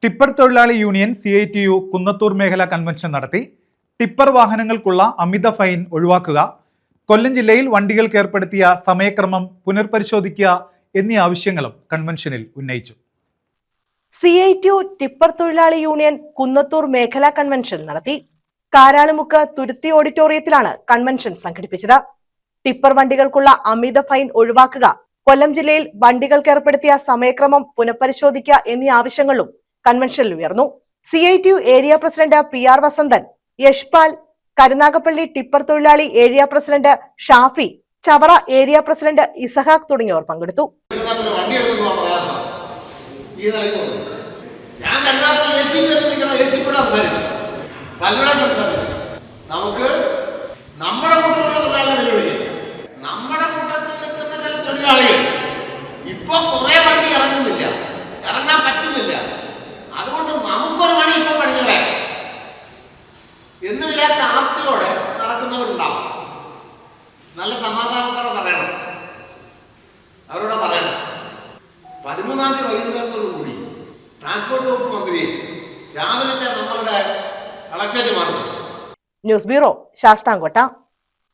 Tipper തൊഴിലാളി union CITU Kunnathur മേഖലാ convention നടത്തി. ടിപ്പർ വാഹനങ്ങൾക്കുള്ള അമിത ഫൈൻ ഒഴിവാക്കുക, കൊല്ലം ജില്ലയിൽ വണ്ടികൾക്ക് ഏർപ്പെടുത്തിയ സമയക്രമം പുനർപരിശോധിക്കുക എന്നീ ആവശ്യങ്ങളും കൺവെൻഷനിൽ ഉന്നയിച്ചു. CITU ടിപ്പർ തൊഴിലാളി യൂണിയൻ കുന്നത്തൂർ മേഖലാ കൺവെൻഷൻ നടത്തി. കാരാളിമുക്ക് തുരുത്തി ഓഡിറ്റോറിയത്തിലാണ് കൺവെൻഷൻ സംഘടിപ്പിച്ചത്. ടിപ്പർ വണ്ടികൾക്കുള്ള അമിത ഫൈൻ ഒഴിവാക്കുക, കൊല്ലം ജില്ലയിൽ വണ്ടികൾക്ക് ഏർപ്പെടുത്തിയ സമയക്രമം പുനഃപരിശോധിക്കുക എന്നീ ആവശ്യങ്ങളും കൺവെൻഷനിൽ ഉയർന്നു. CITU area president PR Vasanthan, Yashpal, Karunagappally tipper തൊഴിലാളി area president Shafi, Chavara area president Ishaq തുടങ്ങിയവർ പങ്കെടുത്തു. നമുക്ക് നമ്മുടെ കൂട്ടത്തിൽ നിൽക്കുന്ന ചില തൊഴിലാളികൾ ഇപ്പൊ കുറെ വണ്ടി ഇറങ്ങുന്നില്ല, ഇറങ്ങാൻ പറ്റുന്നില്ല. അതുകൊണ്ട് നമുക്കൊരു പണി ഇപ്പൊ പണികളെ എന്ന് വിചാരിച്ച ആർത്തിയോടെ നടക്കുന്നവരുണ്ടാവും. നല്ല സമാധാനത്തോടെ പറയണം, അവരോട് പറയണം. 13-ാം തീയതി വൈകുന്നേരത്തോടുകൂടി ട്രാൻസ്പോർട്ട് വകുപ്പ് മന്ത്രി രാവിലത്തെ നമ്മളുടെ കളക്ടറേറ്റ് മാറിച്ചു. News bureau, Sasthamkotta.